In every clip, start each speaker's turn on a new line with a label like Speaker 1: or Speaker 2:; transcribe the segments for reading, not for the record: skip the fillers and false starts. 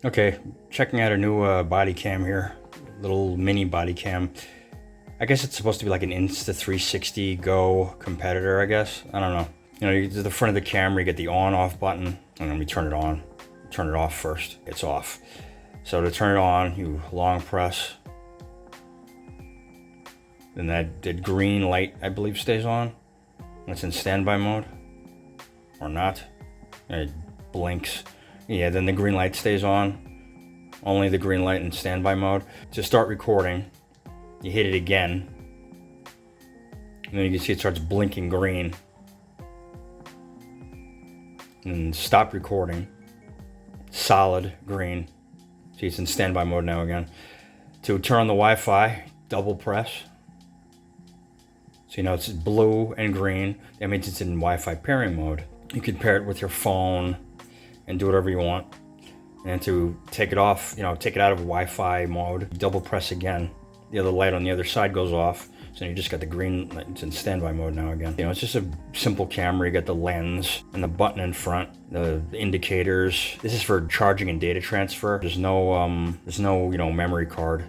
Speaker 1: Okay, checking out a new body cam here, little mini body cam. I guess it's supposed to be like an Insta360 Go competitor, I guess. I don't know. You know, you do the front of the camera, you get the on-off button, and then we turn it on. Turn it off first. It's off. So to turn it on, you long press. Then that green light, I believe, stays on. It's in standby mode. Or not. It blinks. Yeah, then the green light stays on. Only the green light in standby mode. To start recording, you hit it again. And then you can see it starts blinking green. And stop recording. Solid green. See, it's in standby mode now again. To turn on the Wi-Fi, double press. So you know it's blue and green. That means it's in Wi-Fi pairing mode. You can pair it with your phone and do whatever you want. And to take it off, you know, take it out of Wi-Fi mode, double press again. The other light on the other side goes off. So you just got the green light. It's in standby mode now again. You know, it's just a simple camera. You got the lens and the button in front, the indicators. This is for charging and data transfer. There's no you know, memory card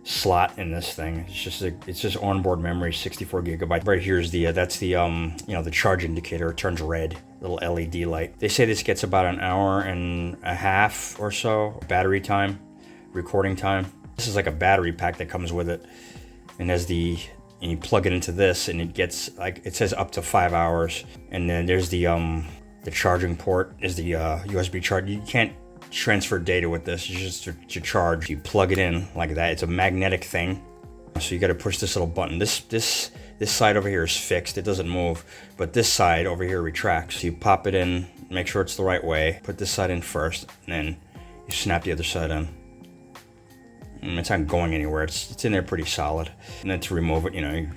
Speaker 1: slot in this thing. It's just onboard memory, 64 gigabyte. Right here's the that's the you know, the charge indicator. It turns red, little LED light. They say this gets about an hour and a half or so battery time, recording time. This is like a battery pack that comes with it, and and you plug it into this, and it gets, like, it says up to 5 hours. And then there's the charging port is the USB charge. You can't transfer data with this. It's just to charge. You plug it in like that. It's a magnetic thing, so you got to push this little button. This side over here is fixed. It doesn't move, but this side over here retracts. So you pop it in, make sure it's the right way. Put this side in first, and then you snap the other side in. And it's not going anywhere. It's in there pretty solid. And then to remove it, you know, you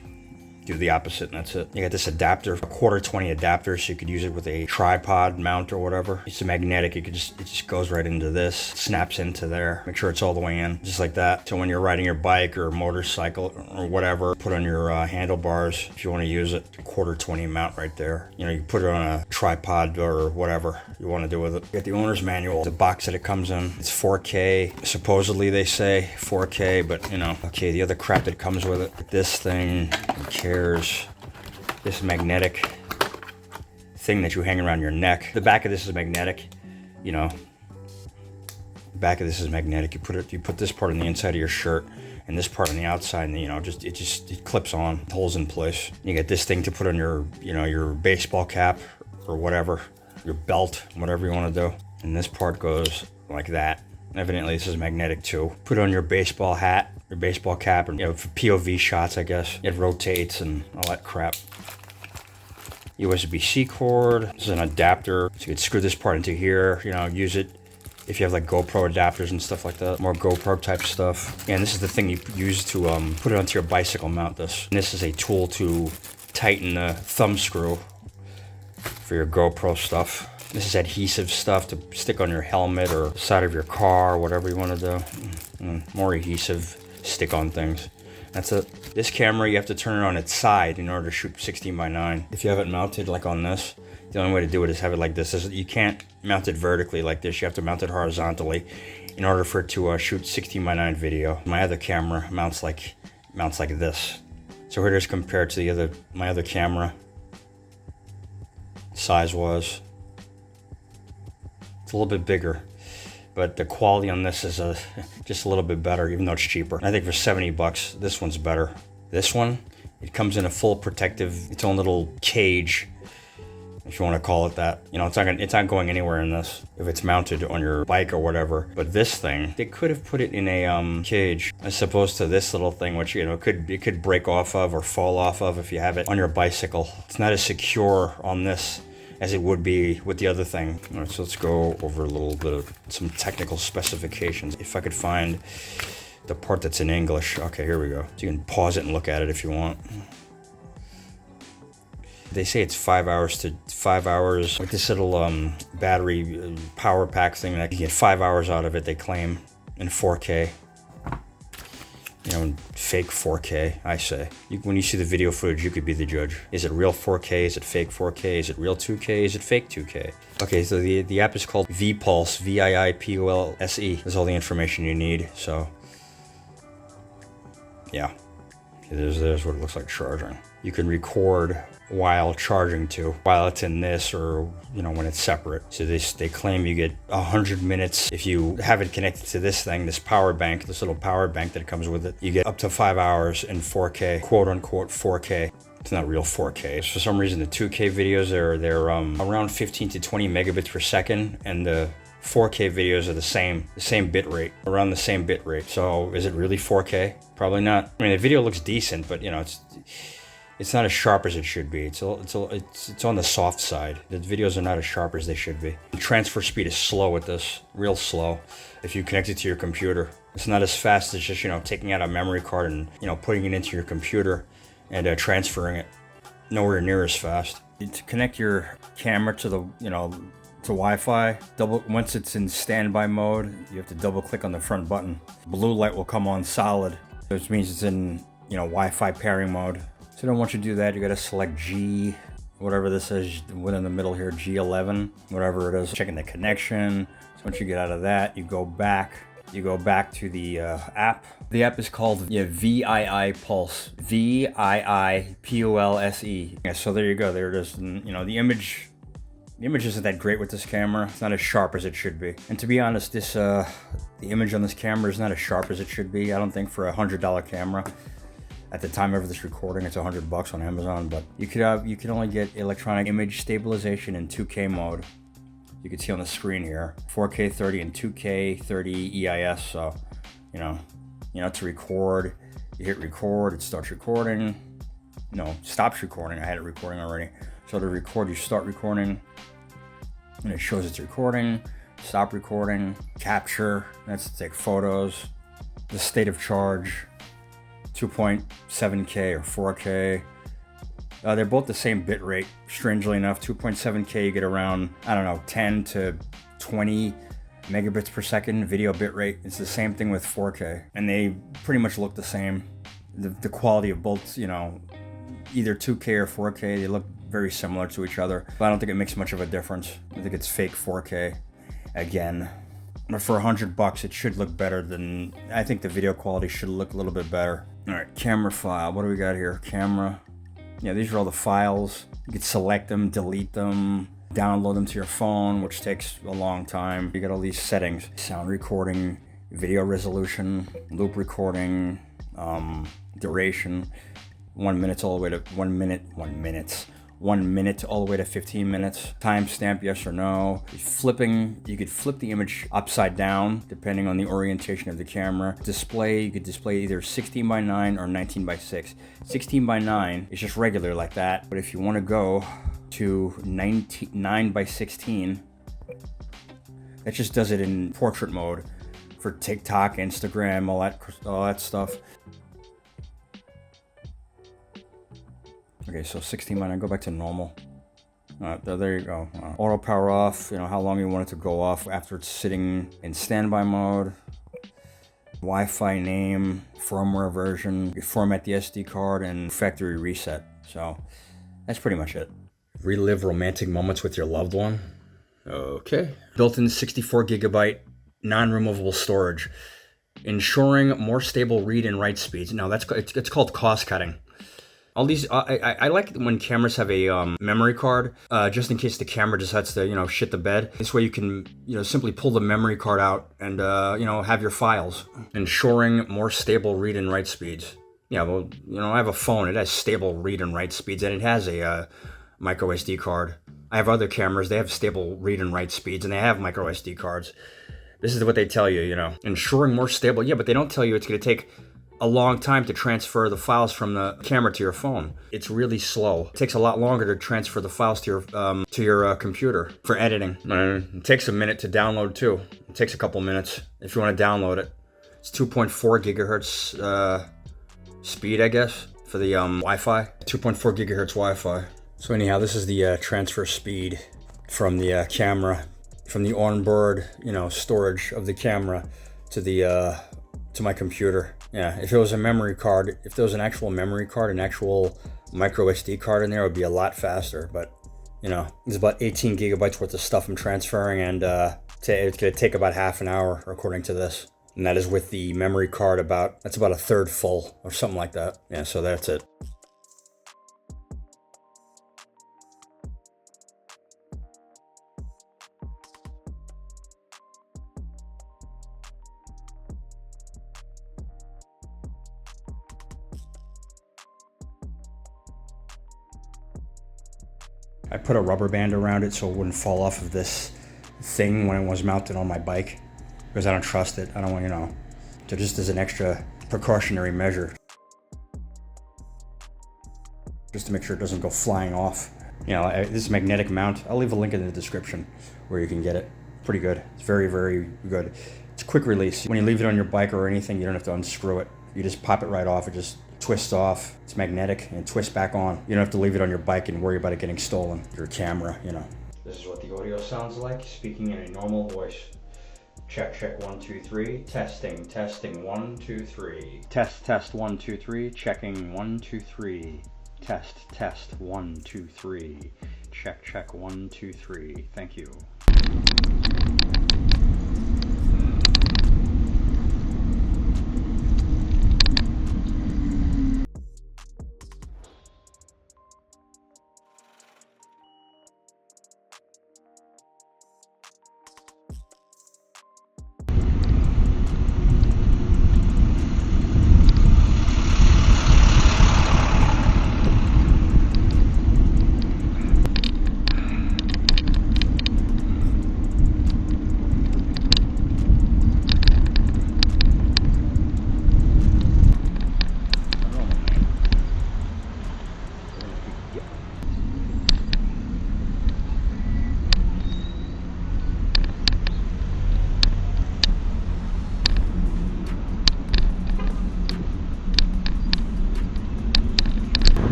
Speaker 1: do the opposite, and that's it. You got this adapter, a 1/4-20 adapter, so you could use it with a tripod mount or whatever. It's a magnetic. It just goes right into this, snaps into there. Make sure it's all the way in, just like that. So when you're riding your bike or motorcycle or whatever, put on your handlebars if you want to use it. 1/4-20 mount right there. You know, you put it on a tripod or whatever you want to do with it. You got the owner's manual, the box that it comes in. It's 4K. Supposedly they say 4K, but you know, okay, the other crap that comes with it. This thing, this magnetic thing that you hang around your neck. The back of this is magnetic, you know. The back of this is magnetic. You put this part on the inside of your shirt and this part on the outside, and you know, it clips on, it holds in place. You get this thing to put on your, you know, your baseball cap or whatever, your belt, whatever you want to do. And this part goes like that. Evidently this is magnetic too. Put on your baseball hat, your baseball cap, and you know, for POV shots, I guess. It rotates and all that crap. USB-C cord. This is an adapter. So you could screw this part into here, you know, use it if you have like GoPro adapters and stuff like that. More GoPro type stuff. And this is the thing you use to put it onto your bicycle, mount this. And this is a tool to tighten the thumb screw for your GoPro stuff. This is adhesive stuff to stick on your helmet or side of your car, whatever you want to do. And more adhesive stick on things. That's it. This camera, you have to turn it on its side in order to shoot 16:9. If you have it mounted like on this, the only way to do it is have it like this. You can't mount it vertically like this. You have to mount it horizontally in order for it to shoot 16:9 video. My other camera mounts like this. So here it is compared to my other camera. Size-wise, it's a little bit bigger, but the quality on this is just a little bit better, even though it's cheaper. I think for $70, this one's better. This one, it comes in a full protective, its own little cage, if you want to call it that. You know, it's not going anywhere in this if it's mounted on your bike or whatever. But this thing, they could have put it in a cage as opposed to this little thing, which, you know, it could break off of or fall off of if you have it on your bicycle. It's not as secure on this as it would be with the other thing. All right, so let's go over a little bit of some technical specifications. If I could find the part that's in English. Okay, here we go. So you can pause it and look at it if you want. They say it's 5 hours with this little battery power pack thing that you get 5 hours out of it, they claim, in 4K. you know, fake 4K, I say. When you see the video footage, you could be the judge. Is it real 4K? Is it fake 4K? Is it real 2K? Is it fake 2K? Okay, so the app is called VPulse, VIIPULSE. There's all the information you need, so yeah. There's what it looks like charging. You can record while charging too, while it's in this, or you know, when it's separate. So they claim you get 100 minutes if you have it connected to this thing, this power bank, this little power bank that comes with it. You get up to 5 hours in 4K, quote unquote 4K. It's not real 4K. For some reason, the 2K videos they're around 15 to 20 megabits per second, and the 4K videos are the same bit rate, around the same bit rate. So is it really 4K? Probably not. I mean, the video looks decent, but you know, it's not as sharp as it should be. It's on the soft side. The videos are not as sharp as they should be. The transfer speed is slow with this, real slow. If you connect it to your computer, it's not as fast as just, you know, taking out a memory card and, you know, putting it into your computer and transferring it. Nowhere near as fast. To connect your camera to the, you know, to Wi-Fi, once it's in standby mode, you have to double click on the front button. Blue light will come on solid, which means it's in, you know, Wi-Fi pairing mode. So then once you do that, you gotta select G, whatever this is, within the middle here, G11, whatever it is. Checking the connection. So once you get out of that, you go back to the app. The app is called VII Pulse, VIIPULSE. Yeah, so there you go. There it is. And, you know, the image isn't that great with this camera. It's not as sharp as it should be. And to be honest, the image on this camera is not as sharp as it should be. I don't think for $100 camera. At the time of this recording, it's $100 on Amazon. But you can only get electronic image stabilization in 2K mode. You can see on the screen here, 4K 30 and 2K 30 EIS. So, you know, to record, you hit record, it starts recording. No, stops recording. I had it recording already. So to record, you start recording, and it shows it's recording. Stop recording, capture. That's to take photos. The state of charge, 2.7K or 4K. They're both the same bit rate, strangely enough. 2.7K, you get around, I don't know, 10 to 20 megabits per second video bit rate. It's the same thing with 4K, and they pretty much look the same. The quality of both, you know, either 2K or 4K, they look very similar to each other, but I don't think it makes much of a difference. I think it's fake 4K again. But for $100, it should look better than, I think the video quality should look a little bit better. All right, camera file. What do we got here? Camera. Yeah, these are all the files. You can select them, delete them, download them to your phone, which takes a long time. You got all these settings: sound recording, video resolution, loop recording, duration, 1 minute all the way to 1 minute all the way to 15 minutes. Timestamp, yes or no. You could flip the image upside down depending on the orientation of the camera. Display, you could display either 16:9 or 19:6. 16:9 is just regular like that, but if you want to go to 9:16, that just does it in portrait mode for TikTok, Instagram, all that stuff. Okay, so 16:9, go back to normal. There you go. Auto power off, you know, how long you want it to go off after it's sitting in standby mode. Wi-Fi name, firmware version, you format the SD card, and factory reset. So that's pretty much it. Relive romantic moments with your loved one. Okay. Built-in 64 gigabyte non-removable storage, ensuring more stable read and write speeds. Now it's called cost cutting. All these, I like when cameras have a memory card, just in case the camera decides to, you know, shit the bed. This way you can, you know, simply pull the memory card out and, you know, have your files. Ensuring more stable read and write speeds. Yeah, well, you know, I have a phone. It has stable read and write speeds, and it has a micro SD card. I have other cameras. They have stable read and write speeds, and they have micro SD cards. This is what they tell you, you know. Ensuring more stable. Yeah, but they don't tell you it's going to take a long time to transfer the files from the camera to your phone. It's really slow. It takes a lot longer to transfer the files to your computer for editing. It takes a minute to download too. It takes a couple minutes if you want to download it. It's 2.4 gigahertz speed, I guess, for the Wi-Fi. 2.4 gigahertz Wi-Fi. So anyhow, this is the transfer speed from the camera, from the onboard, you know, storage of the camera to the to my computer. Yeah, if it was a memory card, if there was an actual memory card, an actual micro SD card in there, it would be a lot faster. But you know, it's about 18 gigabytes worth of stuff I'm transferring, and it's gonna take about half an hour according to this. And that is with the memory card that's about a third full or something like that. Yeah, so that's it. I put a rubber band around it so it wouldn't fall off of this thing when it was mounted on my bike, because I don't trust it. I don't want, so just as an extra precautionary measure, just to make sure it doesn't go flying off. This magnetic mount, I'll leave a link in the description where you can get it. Pretty good. It's very, very good. It's a quick release. When you leave it on your bike or anything, you don't have to unscrew it. You just pop it right off. It just twists off. It's magnetic and twists back on. You don't have to leave it on your bike and worry about it getting stolen. Your camera, This is what the audio sounds like, speaking in a normal voice. Check, 1, 2, 3. Testing, 1, 2, 3. Test, 1, 2, 3. Checking, 1, 2, 3. Test, 1, 2, 3. Check, 1, 2, 3. Thank you.